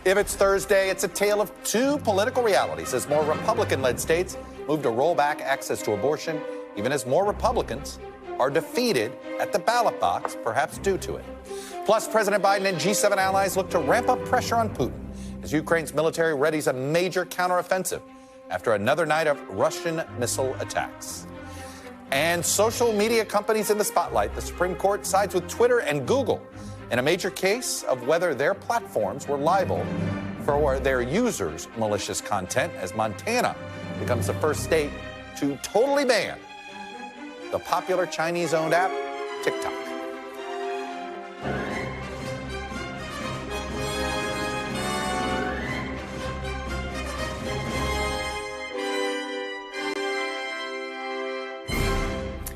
If it's Thursday, it's a tale of two political realities as more Republican-led states move to roll back access to abortion, even as more Republicans are defeated at the ballot box, perhaps due to it. Plus, President Biden and G7 allies look to ramp up pressure on Putin as Ukraine's military readies a major counteroffensive after another night of Russian missile attacks. And social media companies in the spotlight. The Supreme Court sides with Twitter and Google in a major case of whether their platforms were liable for their users' malicious content as Montana becomes the first state to totally ban the popular Chinese-owned app, TikTok.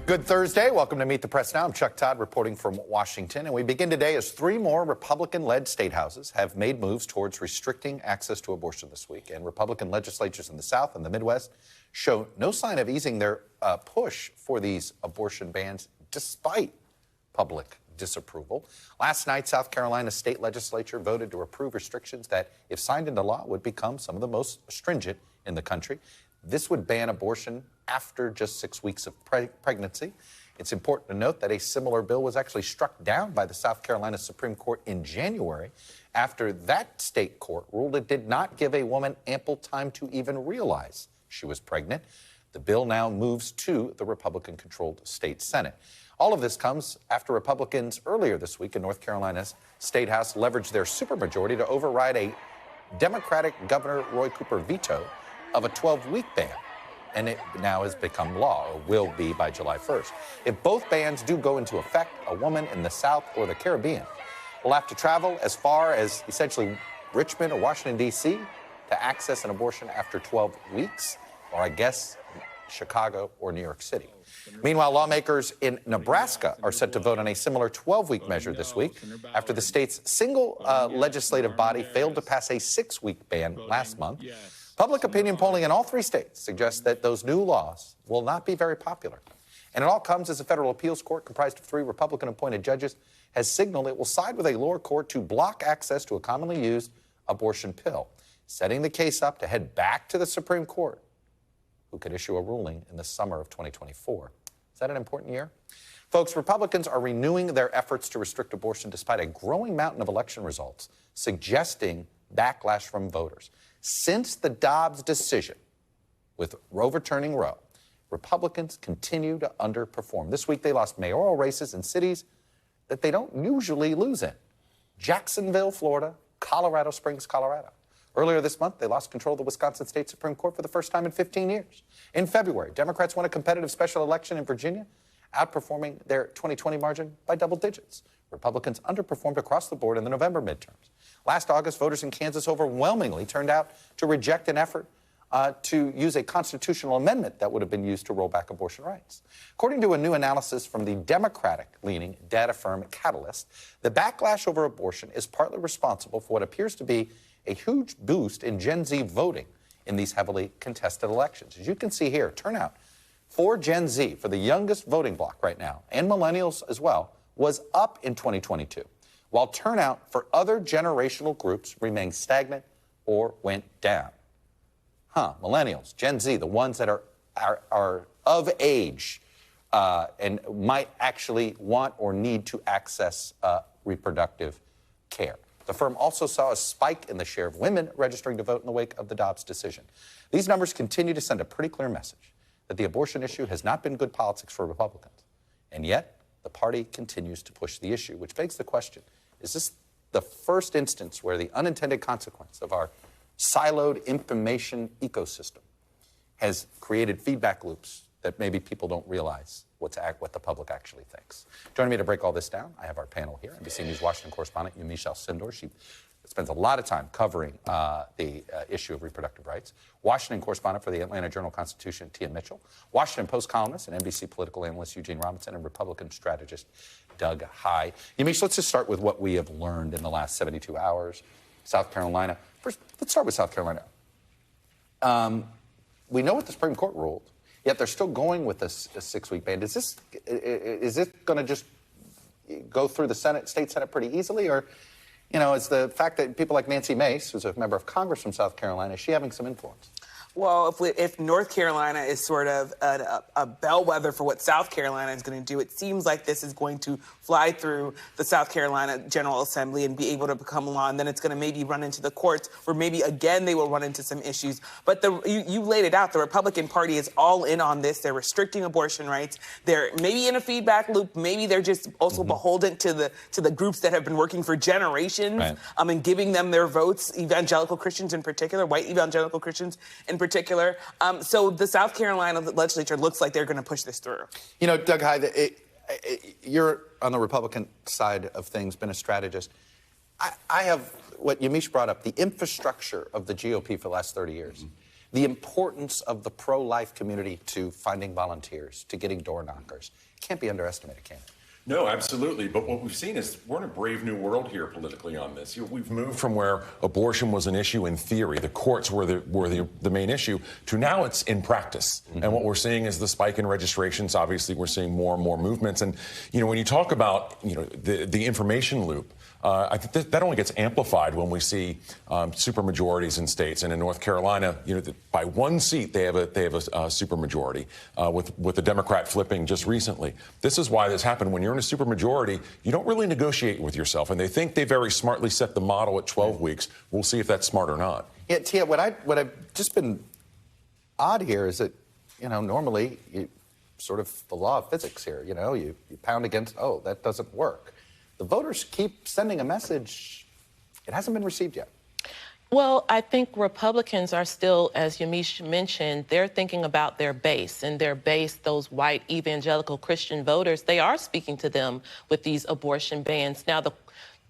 Good Thursday. Welcome to Meet the Press Now. I'm Chuck Todd reporting from Washington. And we begin today as three more Republican-led statehouses have made moves towards restricting access to abortion this week. And Republican legislatures in the South and the Midwest show no sign of easing their push for these abortion bans despite public disapproval. Last night, South Carolina state legislature voted to approve restrictions that, if signed into law, would become some of the most stringent in the country. This would ban abortion after just 6 weeks of pregnancy. It's important to note that a similar bill was actually struck down by the South Carolina Supreme Court in January after that state court ruled it did not give a woman ample time to even realize she was pregnant. The bill now moves to the Republican-controlled state Senate. All of this comes after Republicans earlier this week in North Carolina's State House leveraged their supermajority to override a Democratic Governor Roy Cooper veto of a 12-week ban. And it now has become law, or will be by July 1st. If both bans do go into effect, a woman in the South or the Caribbean will have to travel as far as essentially Richmond or Washington, D.C. to access an abortion after 12 weeks, or I guess Chicago or New York City. Meanwhile, lawmakers in Nebraska are set to vote on a similar 12-week measure this week after the state's single legislative body failed to pass a 6-week ban last month. Public opinion polling in all three states suggests that those new laws will not be very popular. And it all comes as a federal appeals court comprised of 3 Republican-appointed judges has signaled it will side with a lower court to block access to a commonly used abortion pill, setting the case up to head back to the Supreme Court, who could issue a ruling in the summer of 2024. Is that an important year? Folks, Republicans are renewing their efforts to restrict abortion despite a growing mountain of election results suggesting backlash from voters. Since the Dobbs decision, with overturning Roe, Republicans continue to underperform. This week, they lost mayoral races in cities that they don't usually lose in. Jacksonville, Florida, Colorado Springs, Colorado. Earlier this month, they lost control of the Wisconsin State Supreme Court for the first time in 15 years. In February, Democrats won a competitive special election in Virginia, outperforming their 2020 margin by double digits. Republicans underperformed across the board in the November midterms. Last August, voters in Kansas overwhelmingly turned out to reject an effort to use a constitutional amendment that would have been used to roll back abortion rights. According to a new analysis from the Democratic-leaning data firm Catalyst, the backlash over abortion is partly responsible for what appears to be a huge boost in Gen Z voting in these heavily contested elections. As you can see here, turnout for Gen Z, for the youngest voting bloc right now, and millennials as well, was up in 2022, while turnout for other generational groups remained stagnant or went down. Millennials, Gen Z, the ones that are of age and might actually want or need to access reproductive care. The firm also saw a spike in the share of women registering to vote in the wake of the Dobbs decision. These numbers continue to send a pretty clear message that the abortion issue has not been good politics for Republicans. And yet, the party continues to push the issue, which begs the question, is this the first instance where the unintended consequence of our siloed information ecosystem has created feedback loops that maybe people don't realize what the public actually thinks? Joining me to break all this down, I have our panel here, NBC News Washington correspondent Yamiche Alcindor. She spends a lot of time covering the issue of reproductive rights. Washington correspondent for the Atlanta Journal-Constitution, Tia Mitchell. Washington Post columnist and NBC political analyst Eugene Robinson, and Republican strategist Doug Heye. Yamiche, let's just start with what we have learned in the last 72 hours. South Carolina. First, let's start with South Carolina. We know what the Supreme Court ruled, yet they're still going with this 6-week ban. Is this going to just go through the Senate, state Senate pretty easily, or you know, is the fact that people like Nancy Mace, who's a member of Congress from South Carolina, is she having some influence? Well, if North Carolina is sort of a bellwether for what South Carolina is going to do, it seems like this is going to fly through the South Carolina General Assembly and be able to become law, and then it's going to maybe run into the courts, where maybe again they will run into some issues. But you laid it out. The Republican Party is all in on this. They're restricting abortion rights. They're maybe in a feedback loop. Maybe they're just also beholden to the groups that have been working for generations, right, and giving them their votes, evangelical Christians in particular, white evangelical Christians in particular. So the South Carolina legislature looks like they're going to push this through. You know, Doug Hyde, you're on the Republican side of things, been a strategist. I have what Yamiche brought up, the infrastructure of the GOP for the last 30 years, the importance of the pro-life community to finding volunteers, to getting door knockers. Can't be underestimated, can it? No, absolutely. But what we've seen is we're in a brave new world here politically on this. We've moved from where abortion was an issue in theory, the courts were the main issue, to now it's in practice. And what we're seeing is the spike in registrations. Obviously, we're seeing more and more movements. And, you know, when you talk about, you know, the information loop, I think that only gets amplified when we see supermajorities in states. And in North Carolina, you know, by one seat they have a supermajority, with the Democrat flipping just recently. This is why this happened. When you're in a supermajority, you don't really negotiate with yourself, and they think they very smartly set the model at 12 weeks. We'll see if that's smart or not. Yeah, Tia, what I've just been odd here is that, you know, normally you sort of the law of physics here. You know, you pound against, oh, that doesn't work. The voters keep sending a message. It hasn't been received yet. Well, I think Republicans are still, as Yamiche mentioned, they're thinking about their base, and their base, those white evangelical Christian voters, they are speaking to them with these abortion bans. Now,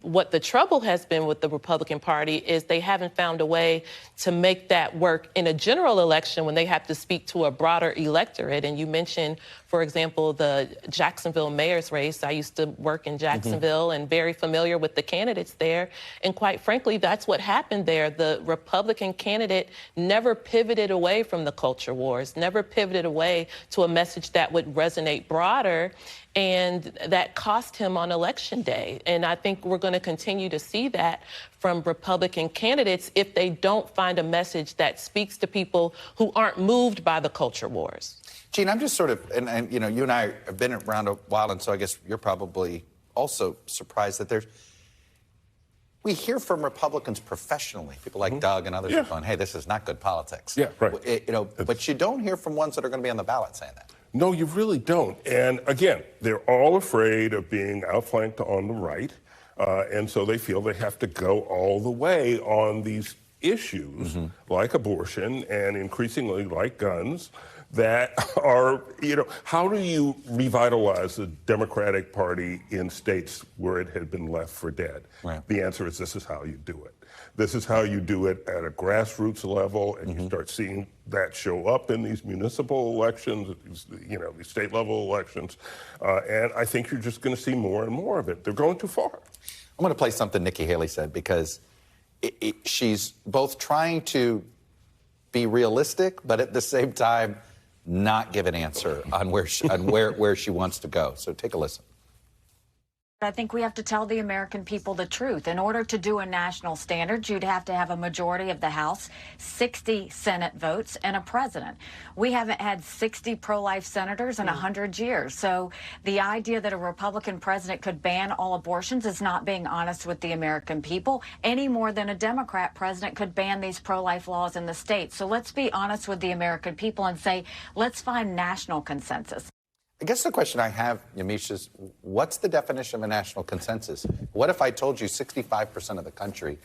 what the trouble has been with the Republican Party is they haven't found a way to make that work in a general election when they have to speak to a broader electorate. And you mentioned, for example, the Jacksonville mayor's race. I used to work in Jacksonville and very familiar with the candidates there. And quite frankly, that's what happened there. The Republican candidate never pivoted away from the culture wars, never pivoted away to a message that would resonate broader. And that cost him on Election Day. And I think we're going to continue to see that from Republican candidates if they don't find a message that speaks to people who aren't moved by the culture wars. Gene, I'm just sort of, and you know, you and I have been around a while, and so I guess you're probably also surprised that we hear from Republicans professionally, people like Doug and others are going, hey, this is not good politics. Yeah, right. You know, but you don't hear from ones that are going to be on the ballot saying that. No, you really don't. And again, they're all afraid of being outflanked on the right. And so they feel they have to go all the way on these issues like abortion and increasingly like guns that are, you know, how do you revitalize the Democratic Party in states where it had been left for dead? Right. The answer is this is how you do it. This is how you do it at a grassroots level, and you start seeing that show up in these municipal elections, you know, these state level elections. And I think you're just going to see more and more of it. They're going too far. I'm going to play something Nikki Haley said because she's both trying to be realistic, but at the same time, not give an answer on where she wants to go. So take a listen. I think we have to tell the American people the truth. In order to do a national standard, you'd have to have a majority of the House, 60 Senate votes, and a president. We haven't had 60 pro-life senators in 100 years. So the idea that a Republican president could ban all abortions is not being honest with the American people, any more than a Democrat president could ban these pro-life laws in the states. So let's be honest with the American people and say, let's find national consensus. I guess the question I have, Yamiche, is what's the definition of a national consensus? What if I told you 65% of the country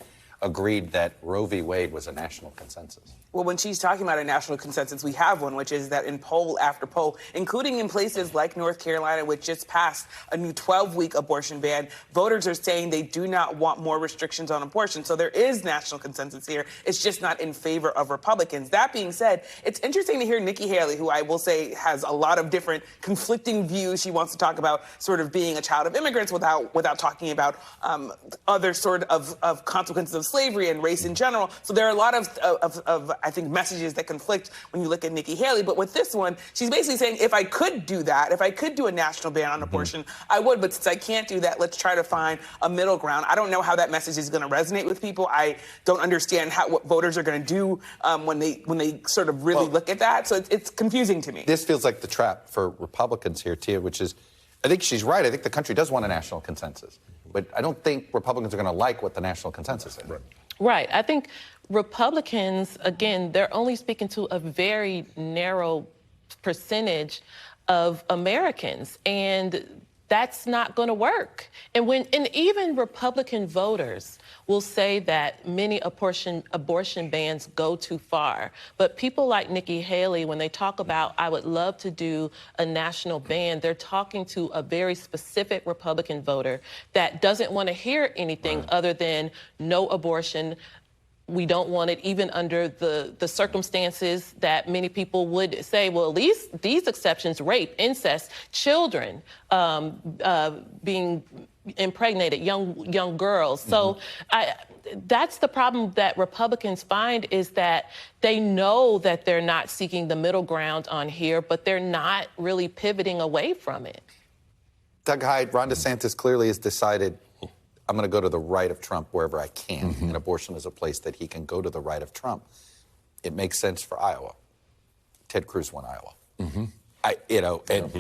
agreed that Roe v. Wade was a national consensus? Well, when she's talking about a national consensus, we have one, which is that in poll after poll, including in places like North Carolina, which just passed a new 12-week abortion ban, voters are saying they do not want more restrictions on abortion. So there is national consensus here. It's just not in favor of Republicans. That being said, it's interesting to hear Nikki Haley, who I will say has a lot of different conflicting views. She wants to talk about sort of being a child of immigrants without talking about other sort of consequences of slavery and race in general. So there are a lot of I think, messages that conflict when you look at Nikki Haley. But with this one, she's basically saying, if I could do that, if I could do a national ban on abortion, I would. But since I can't do that, let's try to find a middle ground. I don't know how that message is going to resonate with people. I don't understand what voters are going to do when they sort of really look at that. So it's confusing to me. This feels like the trap for Republicans here, Tia, which is, I think she's right. I think the country does want a national consensus. But I don't think Republicans are going to like what the national consensus is. Right. I think Republicans, again, they're only speaking to a very narrow percentage of Americans, and that's not going to work. And even Republican voters will say that many abortion bans go too far. But people like Nikki Haley, when they talk about, I would love to do a national ban, they're talking to a very specific Republican voter that doesn't want to hear anything other than no abortion. We don't want it even under the circumstances that many people would say, well, at least these exceptions, rape, incest, children being impregnated, young girls. So that's the problem that Republicans find, is that they know that they're not seeking the middle ground on here, but they're not really pivoting away from it. Doug Hyde, Ron DeSantis clearly has decided, I'm going to go to the right of Trump wherever I can, and abortion is a place that he can go to the right of Trump. It makes sense for Iowa. Ted Cruz won Iowa.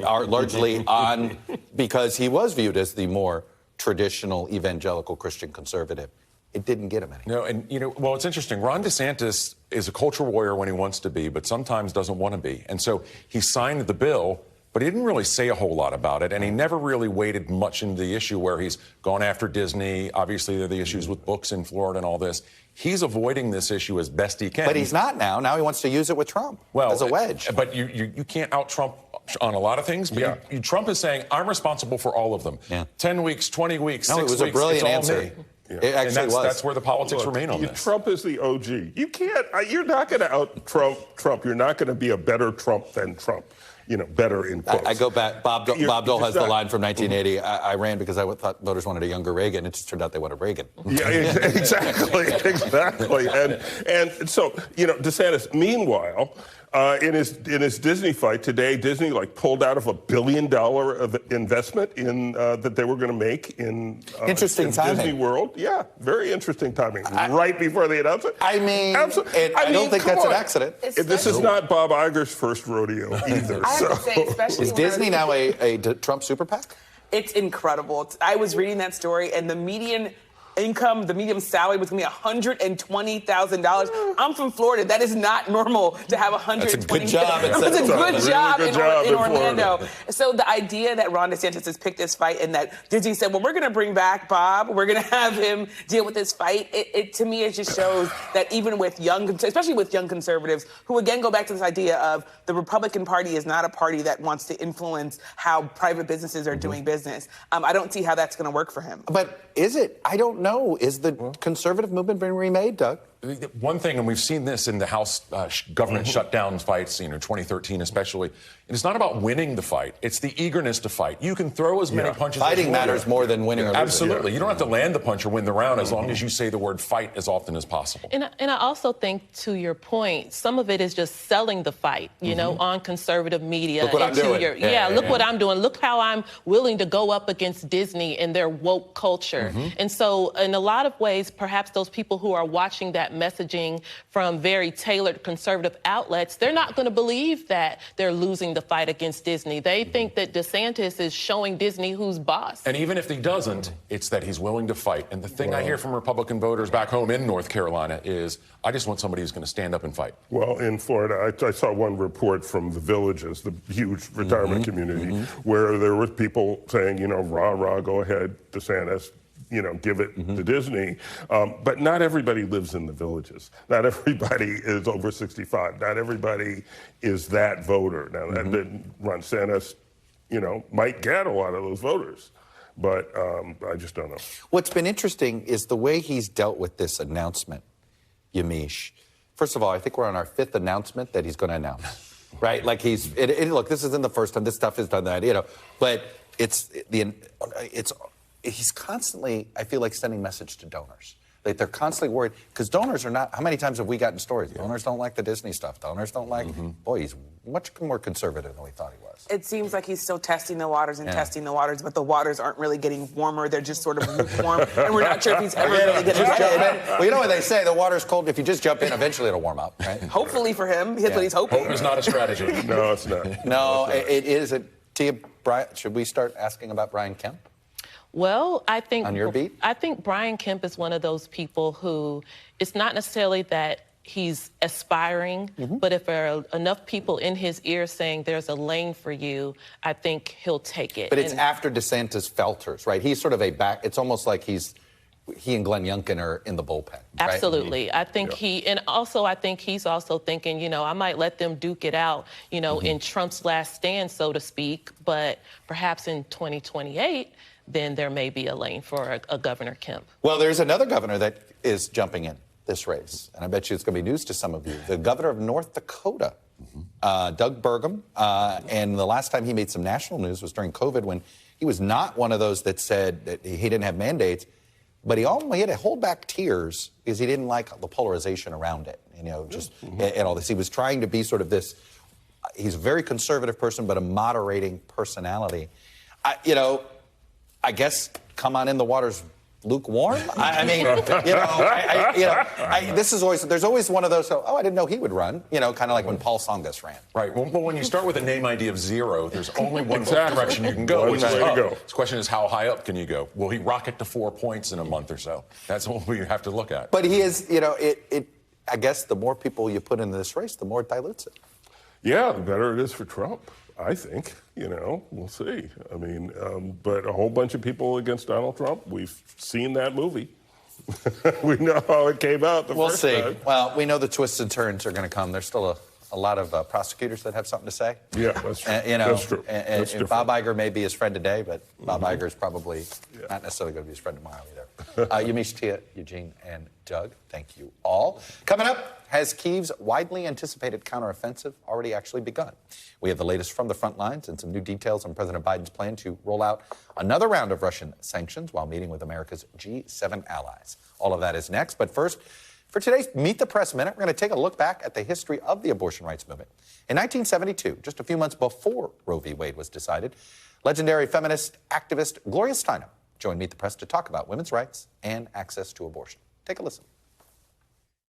Are largely on because he was viewed as the more traditional evangelical Christian conservative. It didn't get him any. No, and well, it's interesting. Ron DeSantis is a culture warrior when he wants to be, but sometimes doesn't want to be. And so he signed the bill, but he didn't really say a whole lot about it, and he never really waded much into the issue where he's gone after Disney. Obviously, there are the issues with books in Florida and all this. He's avoiding this issue as best he can. But he's not now. Now he wants to use it with Trump as a wedge. But you can't out-Trump on a lot of things. But Trump is saying, I'm responsible for all of them. 10 weeks, 20 weeks, 6 weeks. No, it was a brilliant answer. It actually was. That's where the politics remain on this. Trump is the OG. You can't. You're not going to out-Trump. You're not going to be a better Trump than Trump. Better in quotes. I go back. Bob Dole has the line from 1980. I ran because I thought voters wanted a younger Reagan. It just turned out they wanted Reagan. Yeah, exactly. And so, DeSantis, meanwhile, in his Disney fight today, Disney pulled out of $1 billion of investment in that they were going to make in timing. Disney World. Yeah, very interesting timing. Right before the announcement. I mean, I don't think that's an accident. This is not Bob Iger's first rodeo either. I have to say, especially is Disney now a Trump super PAC? It's incredible. I was reading that story, and the median income, the median salary was going to be $120,000. I'm from Florida. That is not normal to have $120,000. That's a good job. It's a good job in Orlando. Florida. So the idea that Ron DeSantis has picked this fight and that Disney said, well, we're going to bring back Bob. We're going to have him deal with this fight. It to me, it just shows that even with especially with young conservatives, who again go back to this idea of the Republican Party is not a party that wants to influence how private businesses are doing business. I don't see how that's going to work for him. But is it? I don't know. Is the conservative movement being remade, Doug? One thing, and we've seen this in the House government shutdown fights, 2013 especially, it's not about winning the fight. It's the eagerness to fight. You can throw as many punches as Fighting matters more than winning or losing. Absolutely. You don't have to land the punch or win the round as long as you say the word fight as often as possible. And I also think, to your point, some of it is just selling the fight, on conservative media. Look what I'm doing. Look what I'm doing. Look how I'm willing to go up against Disney and their woke culture. And so in a lot of ways, perhaps those people who are watching that messaging from very tailored conservative outlets, they're not going to believe that they're losing the fight against Disney. They think that DeSantis is showing Disney who's boss. And even if he doesn't, it's that he's willing to fight. And the thing I hear from Republican voters back home in North Carolina is, I just want somebody who's going to stand up and fight. Well, in Florida, I saw one report from the Villages, the huge retirement community, where there were people saying, rah, rah, go ahead, DeSantis. Give it to Disney. But not everybody lives in the Villages. Not everybody is over 65. Not everybody is that voter. Now, that Ron DeSantis, might get a lot of those voters. But I just don't know. What's been interesting is the way he's dealt with this announcement, Yamiche. First of all, I think we're on our 5th announcement that he's going to announce. Right? Look, this isn't the first time this stuff has done that, but he's constantly, I feel like, sending message to donors. Like they're constantly worried because donors are not. How many times have we gotten stories? Donors don't like the Disney stuff. Donors don't like. Boy, he's much more conservative than we thought he was. It seems like he's still testing the waters and testing the waters, but the waters aren't really getting warmer. They're just sort of lukewarm, and we're not sure if he's ever really going to get in. Well, you know what they say: the water's cold. If you just jump in, eventually it'll warm up, right? Hopefully for him, that's what he's hoping. Hope is not a strategy. No, it's not. No, it is. Tia, should we start asking about Brian Kemp? Well, I think on your beat? I think Brian Kemp is one of those people who it's not necessarily that he's aspiring, but if there are enough people in his ear saying there's a lane for you, I think he'll take it. But it's after DeSantis falters, right? He's sort of it's almost like he and Glenn Youngkin are in the bullpen. Right? Absolutely. I think I think he's also thinking, I might let them duke it out, in Trump's last stand, so to speak, but perhaps in 2028, then there may be a lane for a Governor Kemp. Well, there's another governor that is jumping in this race, and I bet you it's going to be news to some of you. The governor of North Dakota, Doug Burgum, and the last time he made some national news was during COVID when he was not one of those that said that he didn't have mandates, but he had to hold back tears because he didn't like the polarization around it, and all this. He was trying to be sort of this, he's a very conservative person, but a moderating personality. I guess come on in the water's lukewarm. There's always one of those. I didn't know he would run. Kind of like when Paul Tsongas ran. Right. Well, when you start with a name ID of 0, there's only one direction you can go, which is up. The question is, how high up can you go? Will he rocket to 4 points in a month or so? That's what we have to look at. But he is. I guess the more people you put into this race, the more it dilutes it. Yeah, the better it is for Trump. I think, we'll see. But a whole bunch of people against Donald Trump, we've seen that movie. We know how it came out the first time. We'll see. Well, we know the twists and turns are going to come. There's still a lot of prosecutors that have something to say. Yeah, that's true. That's true. And Bob Iger may be his friend today, but Bob Iger is probably not necessarily going to be his friend tomorrow either. Yamiche, Tia, Eugene, and Doug, thank you all. Coming up, has Kyiv's widely anticipated counteroffensive already actually begun? We have the latest from the front lines and some new details on President Biden's plan to roll out another round of Russian sanctions while meeting with America's G7 allies. All of that is next. But first, for today's Meet the Press Minute, we're going to take a look back at the history of the abortion rights movement. In 1972, just a few months before Roe v. Wade was decided, legendary feminist activist Gloria Steinem joined Meet the Press to talk about women's rights and access to abortion. Take a listen.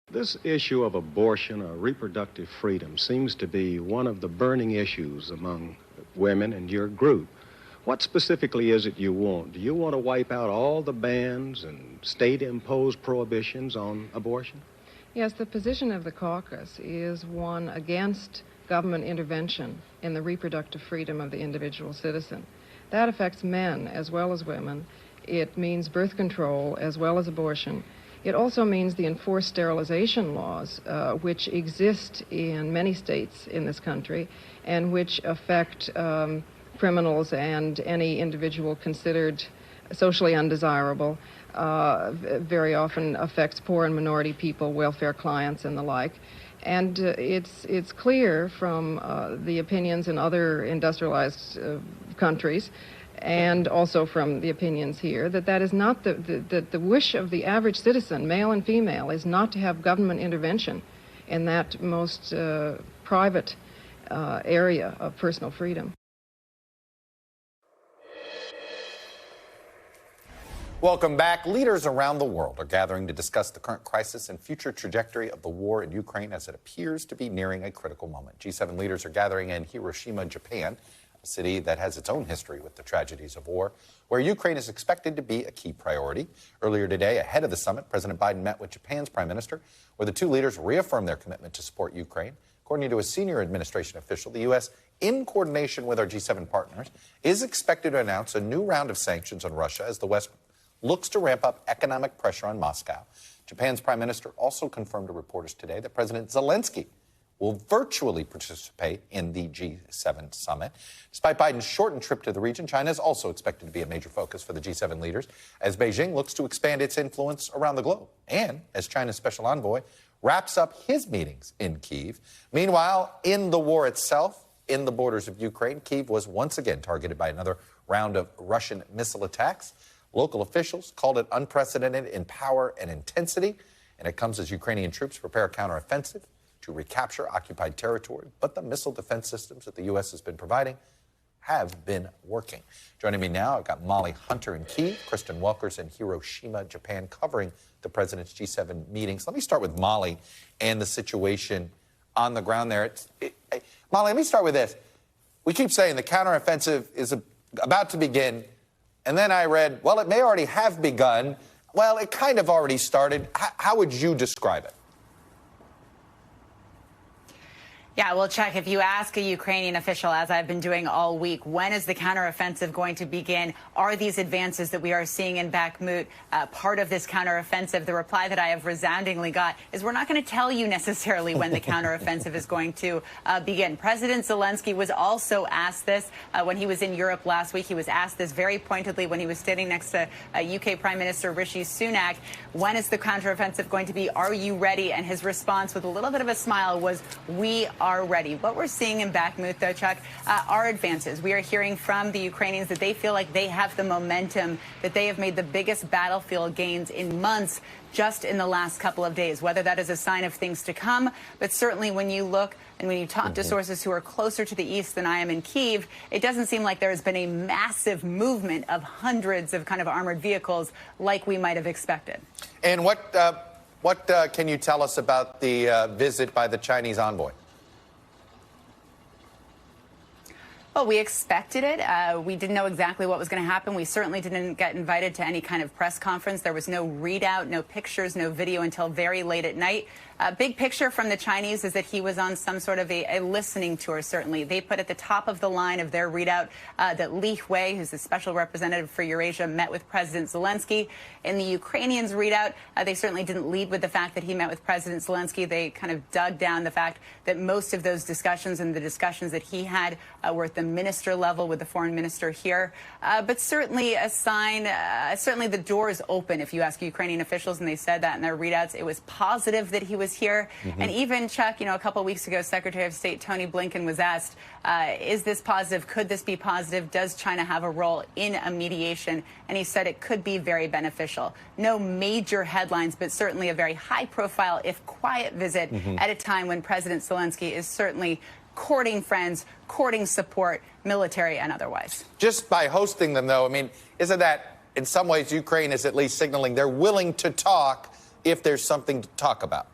This issue of abortion or reproductive freedom seems to be one of the burning issues among women in your group. What specifically is it you want? Do you want to wipe out all the bans and state-imposed prohibitions on abortion? Yes, the position of the caucus is one against government intervention in the reproductive freedom of the individual citizen. That affects men as well as women. It means birth control as well as abortion. It also means the enforced sterilization laws, which exist in many states in this country and which affect criminals and any individual considered socially undesirable, very often affects poor and minority people, welfare clients, and the like. And it's clear from the opinions in other industrialized countries and also from the opinions here, that is not the wish of the average citizen, male and female, is not to have government intervention in that most private area of personal freedom. Welcome back. Leaders around the world are gathering to discuss the current crisis and future trajectory of the war in Ukraine as it appears to be nearing a critical moment. G7 leaders are gathering in Hiroshima, Japan, a city that has its own history with the tragedies of war, where Ukraine is expected to be a key priority. Earlier today, ahead of the summit, President Biden met with Japan's prime minister, where the two leaders reaffirmed their commitment to support Ukraine. According to a senior administration official, the U.S., in coordination with our G7 partners, is expected to announce a new round of sanctions on Russia as the West looks to ramp up economic pressure on Moscow. Japan's prime minister also confirmed to reporters today that President Zelensky will virtually participate in the G7 summit. Despite Biden's shortened trip to the region, China is also expected to be a major focus for the G7 leaders as Beijing looks to expand its influence around the globe and as China's special envoy wraps up his meetings in Kyiv. Meanwhile, in the war itself, in the borders of Ukraine, Kyiv was once again targeted by another round of Russian missile attacks. Local officials called it unprecedented in power and intensity, and it comes as Ukrainian troops prepare a counteroffensive to recapture occupied territory. But the missile defense systems that the U.S. has been providing have been working. Joining me now, I've got Molly Hunter in Kyiv, Kristen Welkers in Hiroshima, Japan, covering the president's G7 meetings. Let me start with Molly and the situation on the ground there. Molly, let me start with this. We keep saying the counteroffensive is about to begin, and then I read, well, it may already have begun. Well, it kind of already started. How would you describe it? Yeah, well, Chuck, if you ask a Ukrainian official, as I've been doing all week, when is the counteroffensive going to begin? Are these advances that we are seeing in Bakhmut part of this counteroffensive? The reply that I have resoundingly got is we're not going to tell you necessarily when the counteroffensive is going to begin. President Zelensky was also asked this when he was in Europe last week. He was asked this very pointedly when he was standing next to UK Prime Minister Rishi Sunak. When is the counteroffensive going to be? Are you ready? And his response with a little bit of a smile was, we are ready. What we're seeing in Bakhmut, though, Chuck, are advances. We are hearing from the Ukrainians that they feel like they have the momentum, that they have made the biggest battlefield gains in months just in the last couple of days, whether that is a sign of things to come. But certainly when you look and when you talk to sources who are closer to the east than I am in Kyiv, it doesn't seem like there has been a massive movement of hundreds of kind of armored vehicles like we might have expected. And what can you tell us about the visit by the Chinese envoy? Well, we expected it. We didn't know exactly what was going to happen. We certainly didn't get invited to any kind of press conference. There was no readout, no pictures, no video until very late at night. Big picture from the Chinese is that he was on some sort of a listening tour, certainly. They put at the top of the line of their readout that Li Hui, who's the special representative for Eurasia, met with President Zelensky. In the Ukrainians' readout, they certainly didn't lead with the fact that he met with President Zelensky. They kind of dug down the fact that most of those discussions and the discussions that he had were at the minister level with the foreign minister here. But certainly a sign, certainly the door is open if you ask Ukrainian officials, and they said that in their readouts. It was positive that he was here. And even, Chuck, a couple of weeks ago, Secretary of State Tony Blinken was asked, is this positive? Could this be positive? Does China have a role in a mediation? And he said it could be very beneficial. No major headlines, but certainly a very high-profile, if quiet, visit at a time when President Zelensky is certainly courting friends, courting support, military and otherwise. Just by hosting them, though, I mean, isn't that, in some ways, Ukraine is at least signaling they're willing to talk if there's something to talk about?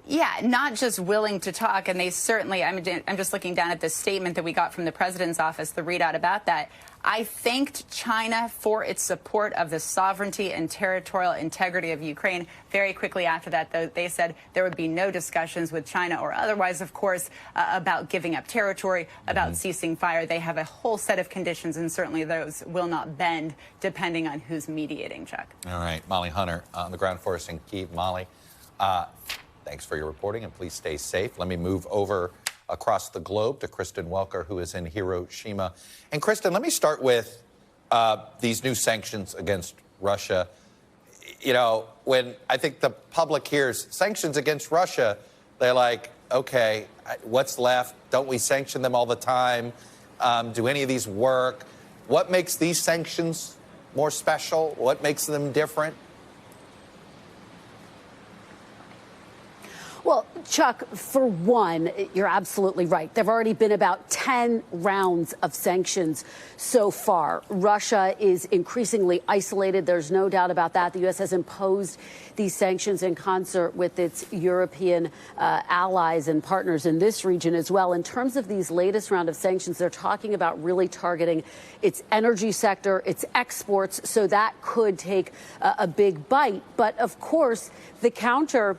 Yeah, not just willing to talk, and they certainly, I'm just looking down at the statement that we got from the president's office, the readout about that. I thanked China for its support of the sovereignty and territorial integrity of Ukraine. Very quickly after that, though, they said there would be no discussions with China or otherwise, of course, about giving up territory, about ceasing fire. They have a whole set of conditions, and certainly those will not bend depending on who's mediating, Chuck. All right, Molly Hunter on the ground for us in Kyiv. Molly, thanks for your reporting, and please stay safe. Let me move over across the globe to Kristen Welker, who is in Hiroshima. And Kristen, let me start with these new sanctions against Russia. When I think the public hears sanctions against Russia, they're like, okay, what's left? Don't we sanction them all the time? Do any of these work? What makes these sanctions more special? What makes them different? Well, Chuck, for one, you're absolutely right. There have already been about 10 rounds of sanctions so far. Russia is increasingly isolated. There's no doubt about that. The U.S. has imposed these sanctions in concert with its European allies and partners in this region as well. In terms of these latest round of sanctions, they're talking about really targeting its energy sector, its exports, so that could take a big bite. But, of course, the counter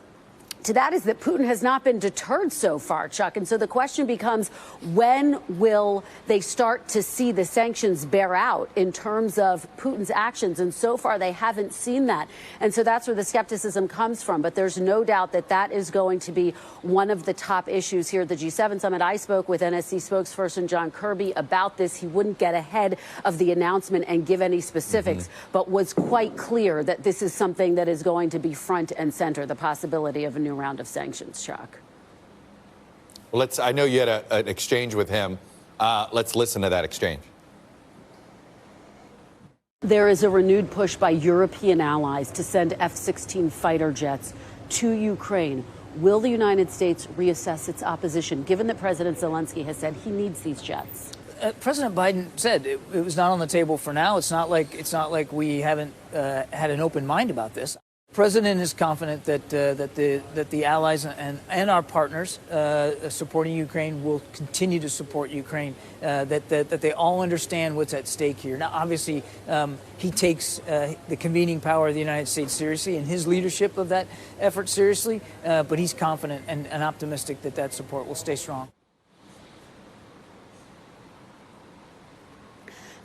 to that is that Putin has not been deterred so far, Chuck. And so the question becomes, when will they start to see the sanctions bear out in terms of Putin's actions? And so far, they haven't seen that. And so that's where the skepticism comes from. But there's no doubt that that is going to be one of the top issues here at the G7 summit. I spoke with NSC spokesperson John Kirby about this. He wouldn't get ahead of the announcement and give any specifics, but was quite clear that this is something that is going to be front and center, the possibility of a new round of sanctions, Chuck. Well, I know you had an exchange with him. Let's listen to that exchange. There is a renewed push by European allies to send F-16 fighter jets to Ukraine. Will the United States reassess its opposition, given that President Zelensky has said he needs these jets? President Biden said it was not on the table for now. It's not like we haven't had an open mind about this. The president is confident that the allies and our partners supporting Ukraine will continue to support Ukraine. That they all understand what's at stake here. Now, obviously, he takes the convening power of the United States seriously and his leadership of that effort seriously. But he's confident and optimistic that support will stay strong.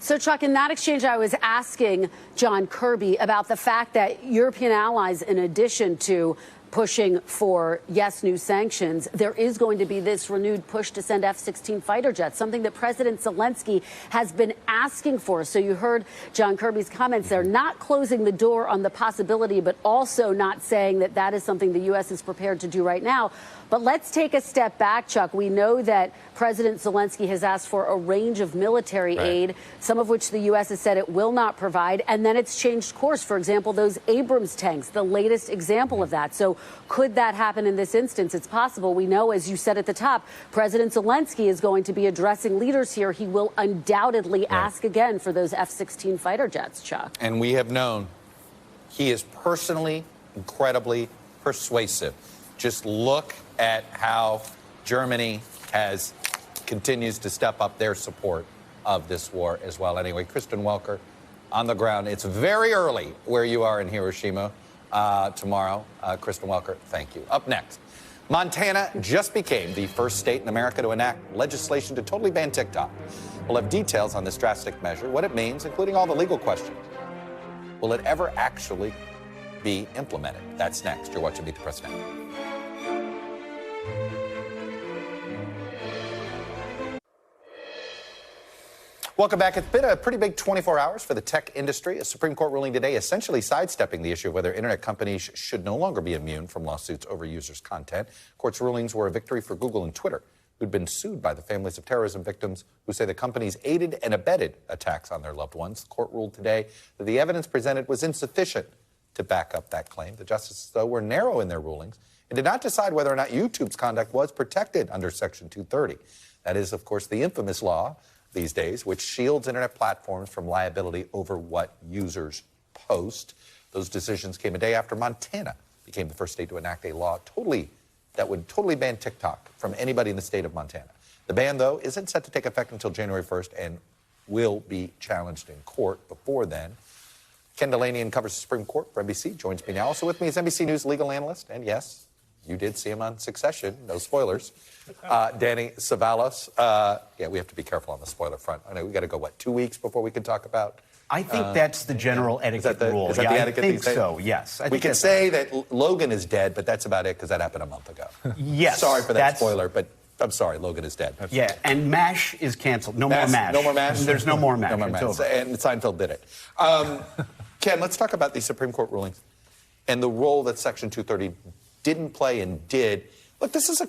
So, Chuck, in that exchange, I was asking John Kirby about the fact that European allies, in addition to pushing for, yes, new sanctions, there is going to be this renewed push to send F-16 fighter jets, something that President Zelensky has been asking for. So you heard John Kirby's comments there, not closing the door on the possibility, but also not saying that that is something the U.S. is prepared to do right now. But let's take a step back, Chuck. We know that President Zelensky has asked for a range of military aid, some of which the U.S. has said it will not provide, and then it's changed course. For example, those Abrams tanks, the latest example of that. So could that happen in this instance? It's possible. We know, as you said at the top, President Zelensky is going to be addressing leaders here. He will undoubtedly ask again for those F-16 fighter jets, Chuck. And we have known he is personally incredibly persuasive. Just look at how Germany continues to step up their support of this war as well. Anyway, Kristen Welker on the ground. It's very early where you are in Hiroshima tomorrow. Kristen Welker, thank you. Up next, Montana just became the first state in America to enact legislation to totally ban TikTok. We'll have details on this drastic measure, what it means, including all the legal questions. Will it ever actually be implemented? That's next. You're watching Meet the Press Now. Welcome back. It's been a pretty big 24 hours for the tech industry. A Supreme Court ruling today essentially sidestepping the issue of whether internet companies should no longer be immune from lawsuits over users' content. Court's rulings were a victory for Google and Twitter, who'd been sued by the families of terrorism victims who say the companies aided and abetted attacks on their loved ones. The court ruled today that the evidence presented was insufficient to back up that claim. The justices, though, were narrow in their rulings and did not decide whether or not YouTube's conduct was protected under Section 230. That is, of course, the infamous law these days, which shields internet platforms from liability over what users post. Those decisions came a day after Montana became the first state to enact a law that would totally ban TikTok from anybody in the state of Montana. The ban, though, isn't set to take effect until January 1st and will be challenged in court before then. Ken Delaney covers the Supreme Court for NBC, joins me now. Also with me is NBC News legal analyst, and yes, you did see him on Succession, no spoilers, Danny Savalos. Yeah, we have to be careful on the spoiler front. I know we got to go, 2 weeks before we can talk about? I think that's the general etiquette rule. Is that the etiquette I think these days? so, yes. We can say that Logan is dead, but that's about it because that happened a month ago. Yes. Sorry for that spoiler, but I'm sorry, Logan is dead. Yeah, and MASH is canceled. No more MASH. No more MASH? There's no more MASH. No more MASH. And Seinfeld did it. Ken, let's talk about these Supreme Court rulings and the role that Section 230 didn't play and did. Look, this is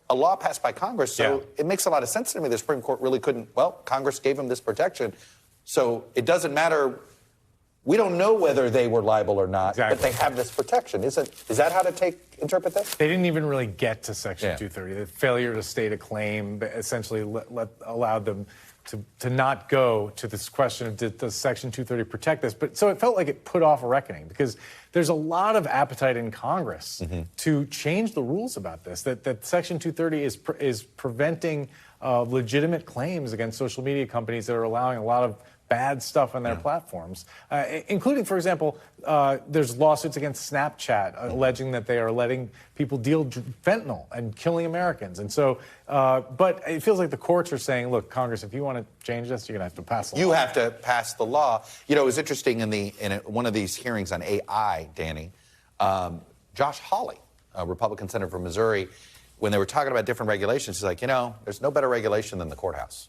a law passed by Congress, so it makes a lot of sense to me. The Supreme Court really couldn't, Congress gave them this protection, so it doesn't matter. We don't know whether they were liable or not, but they have this protection. Is that how to interpret this? They didn't even really get to Section 230. The failure to state a claim essentially allowed them to not go to this question of does Section 230 protect this? But so it felt like it put off a reckoning because there's a lot of appetite in Congress to change the rules about this. That Section 230 is preventing legitimate claims against social media companies that are allowing a lot of bad stuff on their platforms, including, for example, there's lawsuits against Snapchat alleging that they are letting people deal fentanyl and killing Americans. And so, but it feels like the courts are saying, look, Congress, if you want to change this, you're going to have to pass the law. You have to pass the law. You know, it was interesting in one of these hearings on AI, Danny, Josh Hawley, a Republican senator from Missouri, when they were talking about different regulations, he's like, there's no better regulation than the courthouse.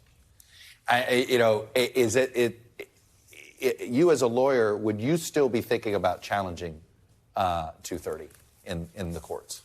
You as a lawyer, would you still be thinking about challenging 230 in the courts?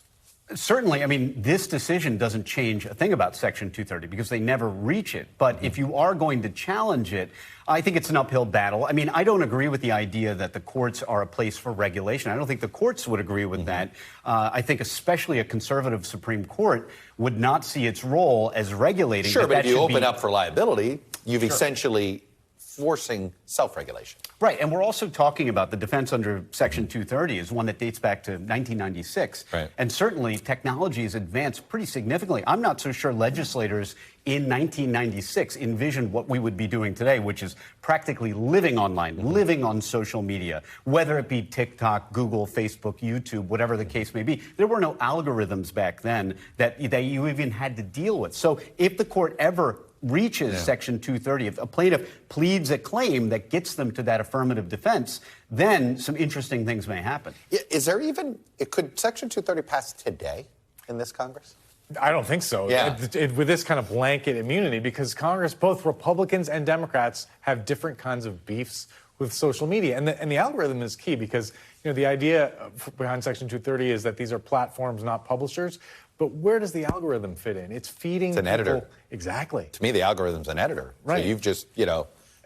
Certainly, I mean, this decision doesn't change a thing about Section 230 because they never reach it. But if you are going to challenge it, I think it's an uphill battle. I mean, I don't agree with the idea that the courts are a place for regulation. I don't think the courts would agree with that. I think especially a conservative Supreme Court would not see its role as regulating. Sure, but if you open up for liability, you've essentially forcing self-regulation. Right, and we're also talking about the defense under Section 230 is one that dates back to 1996. Right. And certainly technology has advanced pretty significantly. I'm not so sure legislators in 1996 envisioned what we would be doing today, which is practically living online, living on social media, whether it be TikTok, Google, Facebook, YouTube, whatever the case may be. There were no algorithms back then that you even had to deal with. So if the court ever reaches Section 230, if a plaintiff pleads a claim that gets them to that affirmative defense, then some interesting things may happen. Is there even, could Section 230 pass today in this Congress? I don't think so. Yeah. With this kind of blanket immunity, because Congress, both Republicans and Democrats, have different kinds of beefs with social media. And the algorithm is key because, the idea behind Section 230 is that these are platforms, not publishers. But where does the algorithm fit in? It's feeding It's an people. editor. Exactly. To me, the algorithm's an editor. Right. So you've just,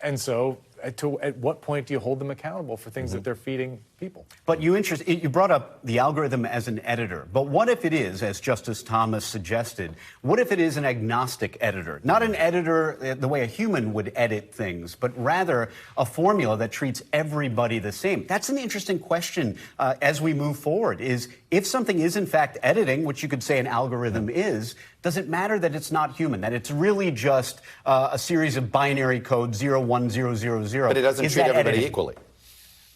And so at what point do you hold them accountable for things that they're feeding people? But you brought up the algorithm as an editor. But what if it is, as Justice Thomas suggested, what if it is an agnostic editor? Not an editor the way a human would edit things, but rather a formula that treats everybody the same. That's an interesting question as we move forward, is if something is in fact editing, which you could say an algorithm is, does it matter that it's not human, that it's really just a series of binary code 01000? But it doesn't treat everybody equally.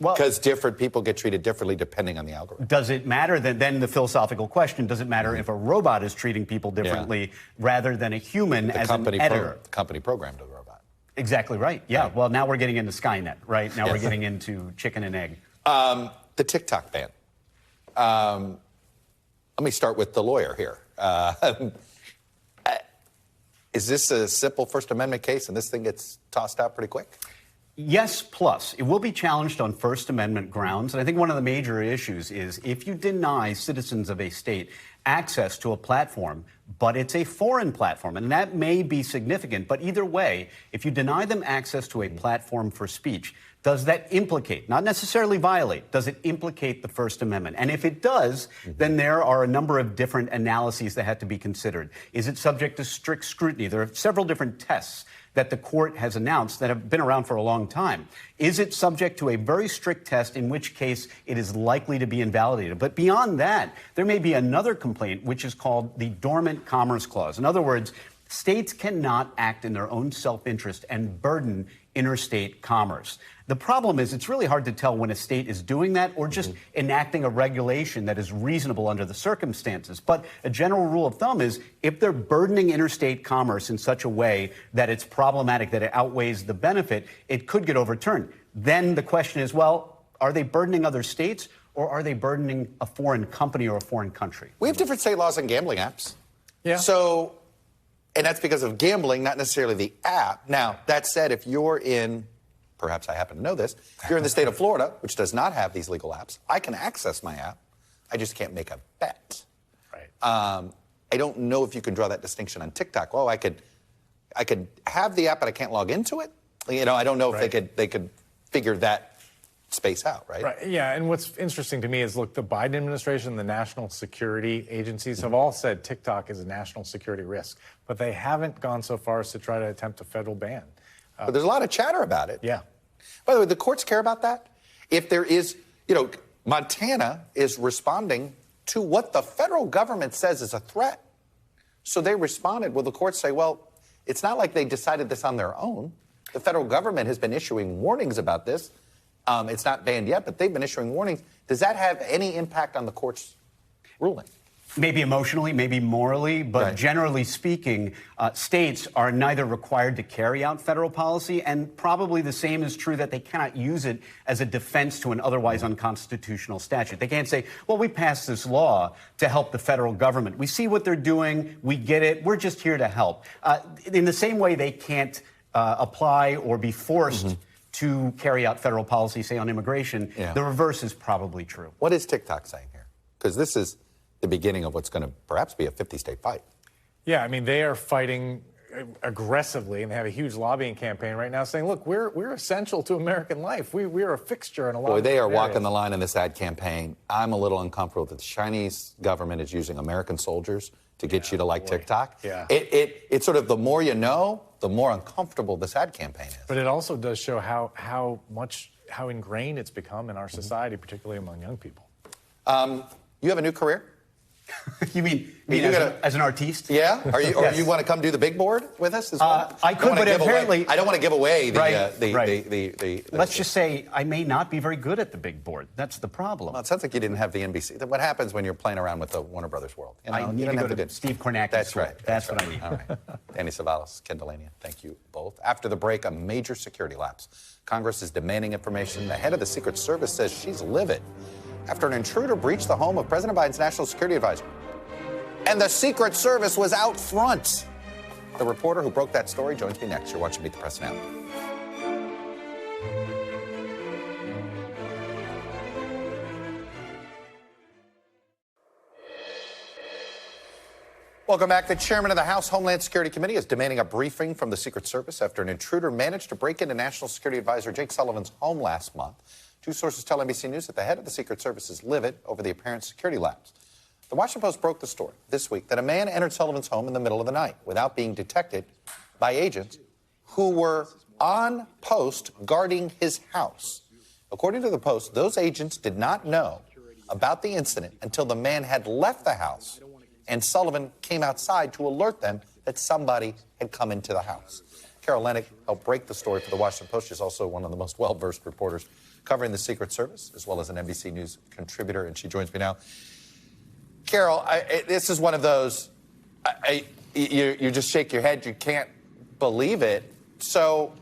Well, because different people get treated differently depending on the algorithm. Does it matter then the philosophical question, does it matter if a robot is treating people differently rather than a human as an editor? The company programmed the robot. Exactly right. Yeah. Well, now we're getting into Skynet, right? Now we're getting into chicken and egg. The TikTok ban. Let me start with the lawyer here. Is this a simple First Amendment case and this thing gets tossed out pretty quick? Yes, plus. It will be challenged on First Amendment grounds. And I think one of the major issues is if you deny citizens of a state access to a platform, but it's a foreign platform, and that may be significant, but either way, if you deny them access to a platform for speech, does that implicate, not necessarily violate, does it implicate the First Amendment? And if it does, then there are a number of different analyses that have to be considered. Is it subject to strict scrutiny? There are several different tests that the court has announced that have been around for a long time. Is it subject to a very strict test, in which case it is likely to be invalidated? But beyond that, there may be another complaint, which is called the Dormant Commerce Clause. In other words, states cannot act in their own self-interest and burden interstate commerce. The problem is it's really hard to tell when a state is doing that or just enacting a regulation that is reasonable under the circumstances. But a general rule of thumb is if they're burdening interstate commerce in such a way that it's problematic, that it outweighs the benefit, it could get overturned. Then the question is, well, are they burdening other states or are they burdening a foreign company or a foreign country? We have different state laws on gambling apps. Yeah. So, and that's because of gambling, not necessarily the app. Now, that said, if you're in, perhaps I happen to know this, if you're in the state of Florida, which does not have these legal apps, I can access my app. I just can't make a bet. Right. I don't know if you can draw that distinction on TikTok. Oh, I could have the app, but I can't log into it. I don't know if they could figure that space out, right? Right. Yeah. And what's interesting to me is, look, the Biden administration, the national security agencies have all said TikTok is a national security risk, but they haven't gone so far as to try to attempt a federal ban. But there's a lot of chatter about it. Yeah. By the way, the courts care about that. If there is, Montana is responding to what the federal government says is a threat. So they responded. Well, the courts say, well, it's not like they decided this on their own. The federal government has been issuing warnings about this. It's not banned yet, but they've been issuing warnings. Does that have any impact on the court's ruling? Maybe emotionally, maybe morally, but generally speaking, states are neither required to carry out federal policy, and probably the same is true that they cannot use it as a defense to an otherwise unconstitutional statute. They can't say, well, we passed this law to help the federal government. We see what they're doing. We get it. We're just here to help. In the same way, they can't apply or be forced to carry out federal policy, say, on immigration. The reverse is probably true. What is TikTok saying here? Because this the beginning of what's going to perhaps be a 50-state fight. Yeah, I mean, they are fighting aggressively, and they have a huge lobbying campaign right now saying, look, we're essential to American life. We're a fixture in a lot of They are areas. walking the line in this ad campaign. I'm a little uncomfortable that the Chinese government is using American soldiers to get you to like TikTok. Yeah. It's sort of the more you know, the more uncomfortable this ad campaign is. But it also does show how ingrained it's become in our society, particularly among young people. You have a new career? You mean as an artiste? Yeah? Or Yes. you want to come do the big board with us as well? I could, but apparently... I don't want to give away the... Right. Let's just say I may not be very good at the big board. That's the problem. Well, it sounds like you didn't have the NBC. What happens when you're playing around with the Warner Brothers world? You know, I need to go to Steve Kornacki's That's school. right. That's what I need. All right. Danny Savalas, Ken Delania, thank you both. After the break, a major security lapse. Congress is demanding information. The head of the Secret Service says she's livid after an intruder breached the home of President Biden's national security advisor. And the Secret Service was out front. The reporter who broke that story joins me next. You're watching Meet the Press Now. Welcome back. The chairman of the House Homeland Security Committee is demanding a briefing from the Secret Service after an intruder managed to break into National Security Advisor Jake Sullivan's home last month. Two sources tell NBC News that the head of the Secret Service is livid over the apparent security lapse. The Washington Post broke the story this week that a man entered Sullivan's home in the middle of the night without being detected by agents who were on post guarding his house. According to the Post, those agents did not know about the incident until the man had left the house and Sullivan came outside to alert them that somebody had come into the house. Carol Lennick helped break the story for the Washington Post. She's also one of the most well-versed reporters covering the Secret Service, as well as an NBC News contributor, and she joins me now. Carol, this is one of those, you just shake your head, you can't believe it. So,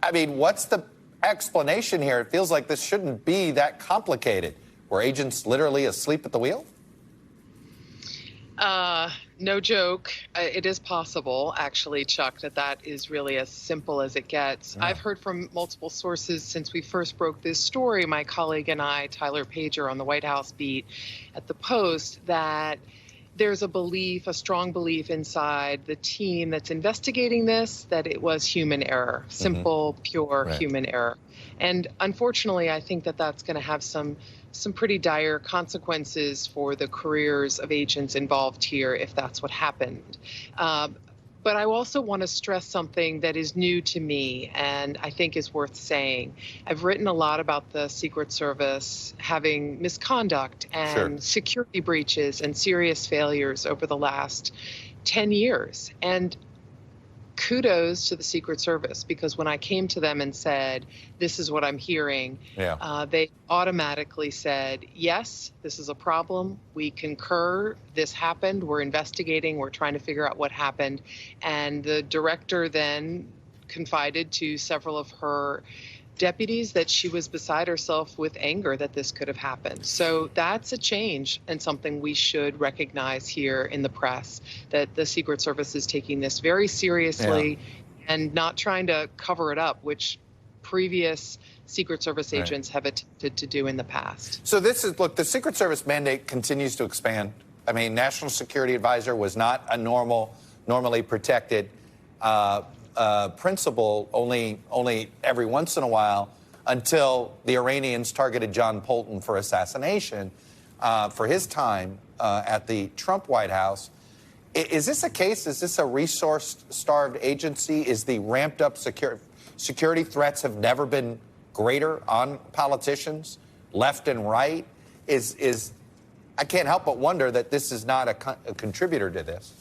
I mean, what's the explanation here? It feels like this shouldn't be that complicated. Were agents literally asleep at the wheel? No joke. It is possible, actually, Chuck, that is really as simple as it gets. Yeah. I've heard from multiple sources since we first broke this story, my colleague and I, Tyler Pager on the White House beat at the Post, that there's a strong belief inside the team that's investigating this that it was human error, simple, pure human error. And unfortunately, I think that that's going to have some pretty dire consequences for the careers of agents involved here if that's what happened. But I also want to stress something that is new to me and I think is worth saying. I've written a lot about the Secret Service having misconduct and security breaches and serious failures over the last 10 years. And kudos to the Secret Service, because when I came to them and said, this is what I'm hearing, they automatically said, yes, this is a problem. We concur. This happened. We're investigating. We're trying to figure out what happened. And the director then confided to several of her deputies that she was beside herself with anger that this could have happened. So that's a change and something we should recognize here in the press, that the Secret Service is taking this very seriously and not trying to cover it up, which previous Secret Service agents have attempted to do in the past. So this is, look, the Secret Service mandate continues to expand. I mean, National Security Advisor was not a normally protected principle only every once in a while until the Iranians targeted John Bolton for assassination for his time at the Trump White House. Is this a case? Is this a resource-starved agency? Is the ramped-up security threats have never been greater on politicians, left and right? I can't help but wonder that this is not a contributor to this.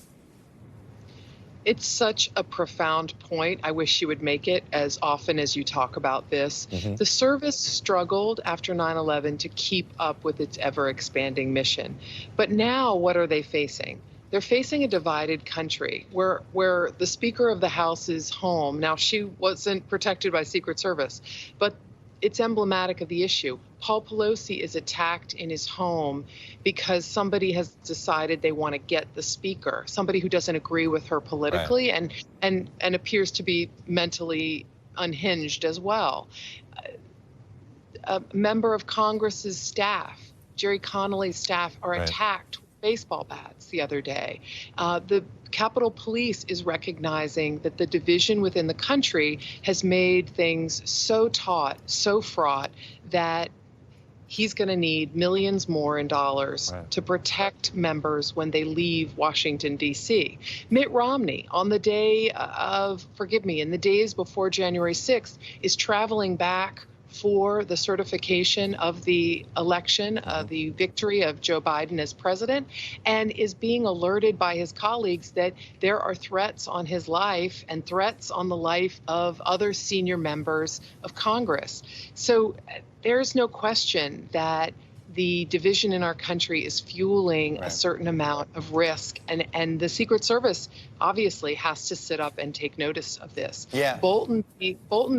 It's such a profound point. I wish you would make it as often as you talk about this. The service struggled after 9/11 to keep up with its ever-expanding mission. But now what are they facing? They're facing a divided country where the Speaker of the House's home, now she wasn't protected by Secret Service, but it's emblematic of the issue. Paul Pelosi is attacked in his home because somebody has decided they want to get the speaker, somebody who doesn't agree with her politically and appears to be mentally unhinged as well. A member of Congress's staff, Jerry Connolly's staff, are attacked baseball bats the other day. The Capitol Police is recognizing that the division within the country has made things so taut, so fraught, that he's going to need millions more in dollars to protect members when they leave Washington, D.C. Mitt Romney, on the day of, in the days before January 6th, is traveling back for the certification of the election, the victory of Joe Biden as president, and is being alerted by his colleagues that there are threats on his life and threats on the life of other senior members of Congress. So there's no question that the division in our country is fueling a certain amount of risk, and the Secret Service obviously has to sit up and take notice of this. Yeah. Bolton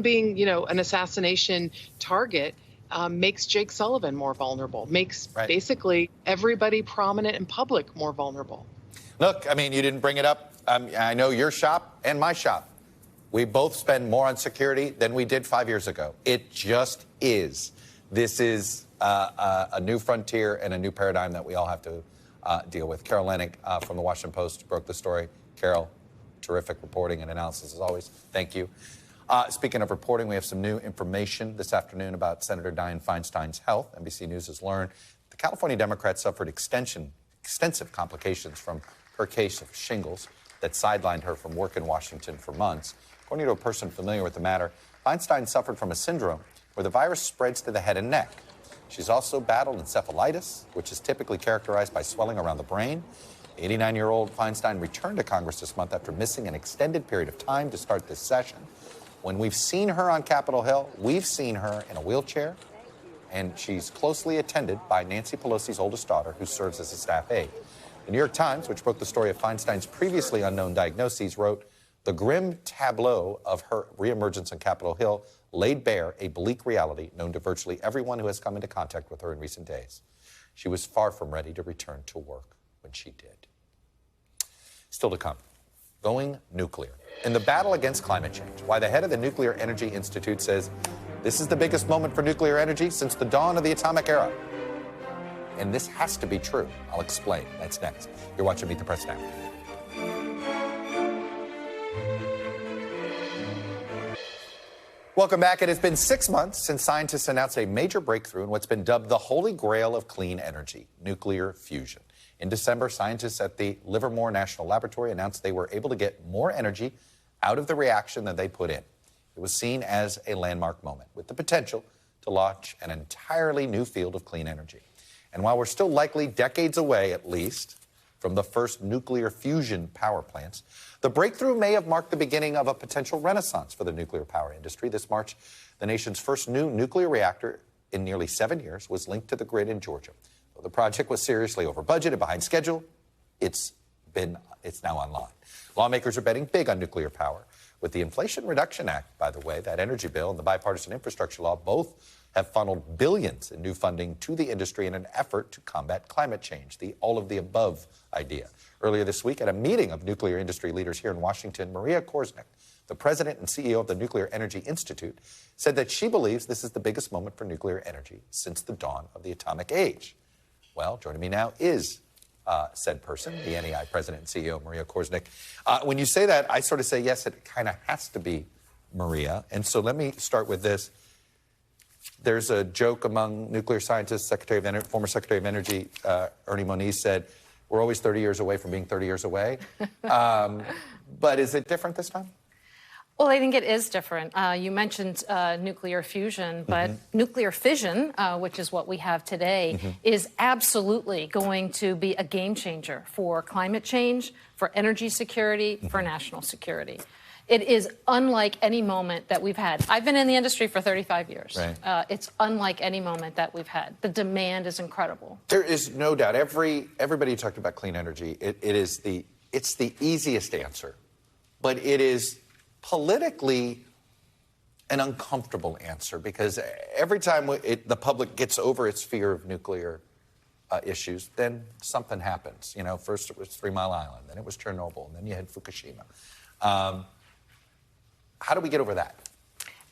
being, an assassination target makes Jake Sullivan more vulnerable, makes basically everybody prominent and public more vulnerable. Look, you didn't bring it up. I know your shop and my shop. We both spend more on security than we did 5 years ago. It just is. This is a new frontier and a new paradigm that we all have to deal with. Carol Lennig from the Washington Post broke the story. Carol, terrific reporting and analysis as always. Thank you. Speaking of reporting, we have some new information this afternoon about Senator Dianne Feinstein's health. NBC News has learned the California Democrat suffered extensive complications from her case of shingles that sidelined her from work in Washington for months. According to a person familiar with the matter, Feinstein suffered from a syndrome where the virus spreads to the head and neck. She's also battled encephalitis, which is typically characterized by swelling around the brain. 89-year-old Feinstein returned to Congress this month after missing an extended period of time to start this session. When we've seen her on Capitol Hill, we've seen her in a wheelchair, and she's closely attended by Nancy Pelosi's oldest daughter, who serves as a staff aide. The New York Times, which broke the story of Feinstein's previously unknown diagnoses, wrote, "The grim tableau of her reemergence on Capitol Hill laid bare a bleak reality known to virtually everyone who has come into contact with her in recent days. She was far from ready to return to work when she did." Still to come, going nuclear. In the battle against climate change, why the head of the Nuclear Energy Institute says this is the biggest moment for nuclear energy since the dawn of the atomic era. And this has to be true. I'll explain. That's next. You're watching Meet the Press Now. Welcome back. It has been 6 months since scientists announced a major breakthrough in what's been dubbed the holy grail of clean energy, nuclear fusion. In December, scientists at the Livermore National Laboratory announced they were able to get more energy out of the reaction than they put in. It was seen as a landmark moment with the potential to launch an entirely new field of clean energy. And while we're still likely decades away, at least, from the first nuclear fusion power plants, the breakthrough may have marked the beginning of a potential renaissance for the nuclear power industry. This March, the nation's first new nuclear reactor in nearly 7 years was linked to the grid in Georgia. Though the project was seriously over budget and behind schedule, it's now online. Lawmakers are betting big on nuclear power. With the Inflation Reduction Act, by the way, that energy bill and the bipartisan infrastructure law both have funneled billions in new funding to the industry in an effort to combat climate change, the all-of-the-above idea. Earlier this week, at a meeting of nuclear industry leaders here in Washington, Maria Korsnick, the president and CEO of the Nuclear Energy Institute, said that she believes this is the biggest moment for nuclear energy since the dawn of the atomic age. Well, joining me now is said person, the NEI president and CEO, Maria Korsnick. When you say that, I sort of say, yes, it kind of has to be Maria. And so let me start with this. There's a joke among nuclear scientists, former Secretary of Energy, Ernie Moniz said, we're always 30 years away from being 30 years away. But is it different this time? Well, I think it is different. You mentioned nuclear fusion, but nuclear fission, which is what we have today, is absolutely going to be a game changer for climate change, for energy security, for national security. It is unlike any moment that we've had. I've been in the industry for 35 years. Right. It's unlike any moment that we've had. The demand is incredible. There is no doubt. Everybody talked about clean energy. It's the easiest answer, but it is politically an uncomfortable answer because every time the public gets over its fear of nuclear issues, then something happens. You know, first it was 3 Mile Island, then it was Chernobyl, and then you had Fukushima. How do we get over that?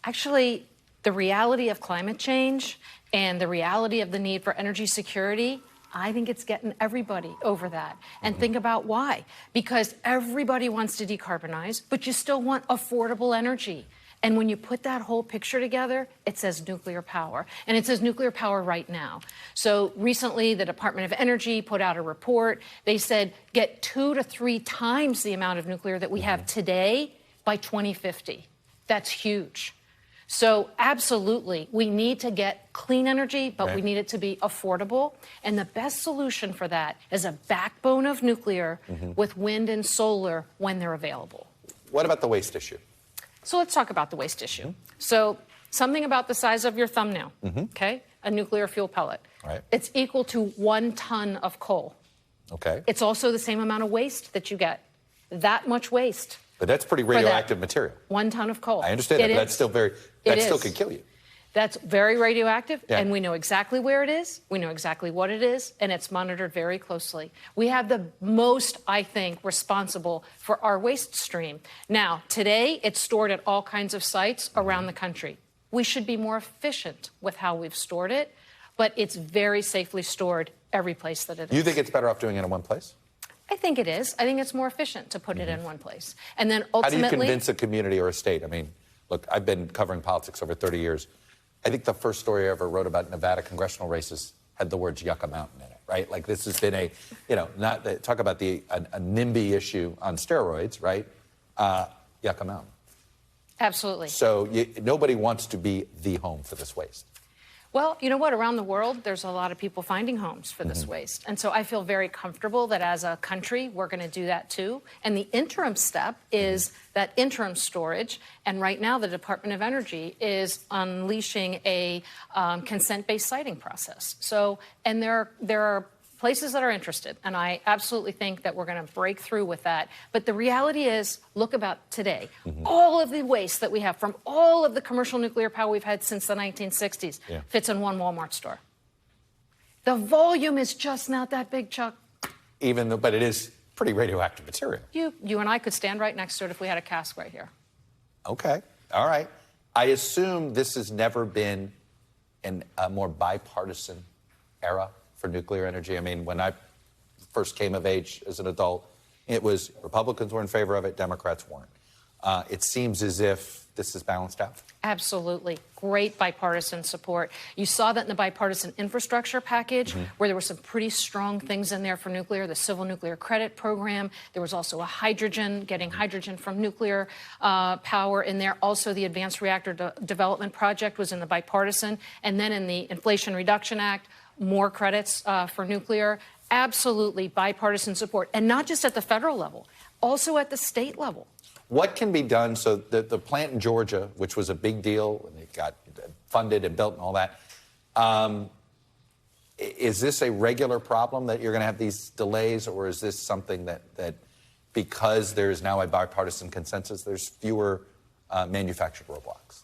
Actually, the reality of climate change and the reality of the need for energy security I think it's getting everybody over that. And think about why. Because everybody wants to decarbonize, but you still want affordable energy. And when you put that whole picture together, it says nuclear power. And it says nuclear power right now. So recently, the Department of Energy put out a report. They said get 2 to 3 times the amount of nuclear that we have today by 2050. That's huge. So absolutely, we need to get clean energy, but we need it to be affordable. And the best solution for that is a backbone of nuclear with wind and solar when they're available. What about the waste issue? So let's talk about the waste issue. So something about the size of your thumbnail, okay? A nuclear fuel pellet. Right. It's equal to 1 ton of coal. Okay. It's also the same amount of waste that you get. That much waste. But that's pretty radioactive material. 1 ton of coal. I understand that, but that's still that still could kill you. That's very radioactive, Yeah. and we know exactly where it is. We know exactly what it is, and it's monitored very closely. We have the most, I think, responsible for our waste stream. Now, today, it's stored at all kinds of sites around the country. We should be more efficient with how we've stored it, but it's very safely stored every place that it is. You think it's better off doing it in one place? I think it is. I think it's more efficient to put it in one place. And then ultimately... How do you convince a community or a state? I mean, look, I've been covering politics over 30 years. I think the first story I ever wrote about Nevada congressional races had the words Yucca Mountain in it, right? Like this has been talk about a NIMBY issue on steroids, right? Yucca Mountain. Absolutely. So nobody wants to be the home for this waste. Well, you know what? Around the world, there's a lot of people finding homes for this waste. And so I feel very comfortable that as a country, we're going to do that too. And the interim step is that interim storage. And right now, the Department of Energy is unleashing a consent-based siting process. So, and there are places that are interested, and I absolutely think that we're going to break through with that. But the reality is, look about today. All of the waste that we have from all of the commercial nuclear power we've had since the 1960s fits in one Walmart store. The volume is just not that big, Chuck. But it is pretty radioactive material. You and I could stand right next to it if we had a cask right here. Okay. All right. I assume this has never been in a more bipartisan era for nuclear energy. I mean, when I first came of age as an adult, it was Republicans were in favor of it, Democrats weren't. It seems as if this is balanced out. Absolutely. Great bipartisan support. You saw that in the bipartisan infrastructure package, where there were some pretty strong things in there for nuclear, the Civil Nuclear Credit Program. There was also a getting hydrogen from nuclear power in there. Also, the Advanced Reactor Development Project was in the bipartisan. And then in the Inflation Reduction Act, more credits for nuclear. Absolutely bipartisan support. And not just at the federal level, also at the state level. What can be done so the plant in Georgia, which was a big deal, and it got funded and built and all that, is this a regular problem that you're going to have these delays, or is this something that because there is now a bipartisan consensus, there's fewer manufactured roadblocks?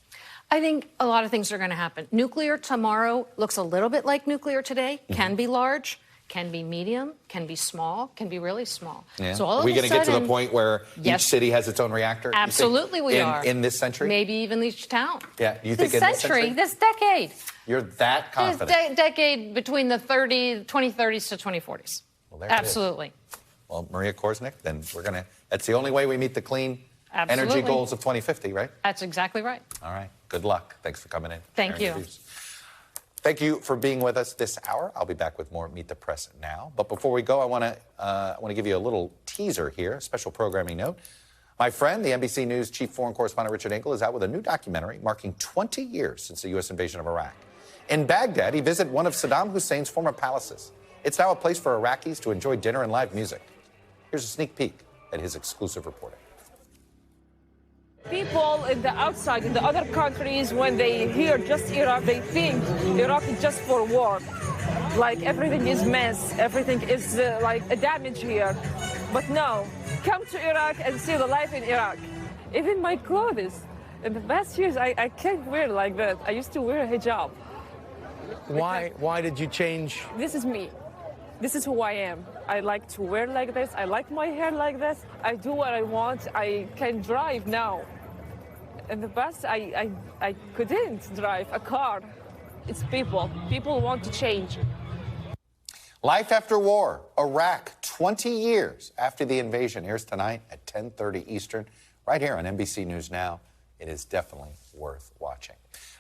I think a lot of things are going to happen. Nuclear tomorrow looks a little bit like nuclear today, can be large, can be medium, can be small, can be really small. Yeah. So all are we going to get to the point where each city has its own reactor? Absolutely we are. In this century? Maybe even each town. Yeah. You think in this century? This decade. You're that confident? This decade between the 2030s to 2040s. Well, there absolutely. It is. Well, Maria Korsnick, then that's the only way we meet the clean energy goals of 2050, right? That's exactly right. All right. Good luck. Thanks for coming in. Thank you. Thank you for being with us this hour. I'll be back with more Meet the Press now. But before we go, I want to give you a little teaser here, a special programming note. My friend, the NBC News chief foreign correspondent Richard Engel, is out with a new documentary marking 20 years since the U.S. invasion of Iraq. In Baghdad, he visited one of Saddam Hussein's former palaces. It's now a place for Iraqis to enjoy dinner and live music. Here's a sneak peek at his exclusive reporting. People in the outside, in the other countries, when they hear just Iraq, they think Iraq is just for war. Like everything is mess, everything is like a damage here. But no, come to Iraq and see the life in Iraq. Even my clothes, in the past years, I can't wear like that. I used to wear a hijab. Why did you change? This is me. This is who I am. I like to wear like this. I like my hair like this. I do what I want. I can drive now. In the past, I couldn't drive a car. It's people. People want to change. Life After War, Iraq, 20 years after the invasion, airs tonight at 10:30 Eastern, right here on NBC News Now. It is definitely worth watching.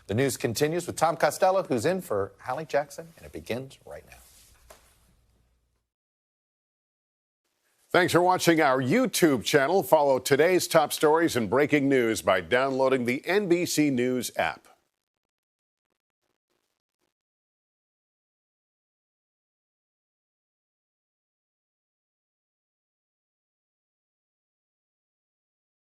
The news continues with Tom Costello, who's in for Hallie Jackson, and it begins right now. Thanks for watching our YouTube channel. Follow today's top stories and breaking news by downloading the NBC News app.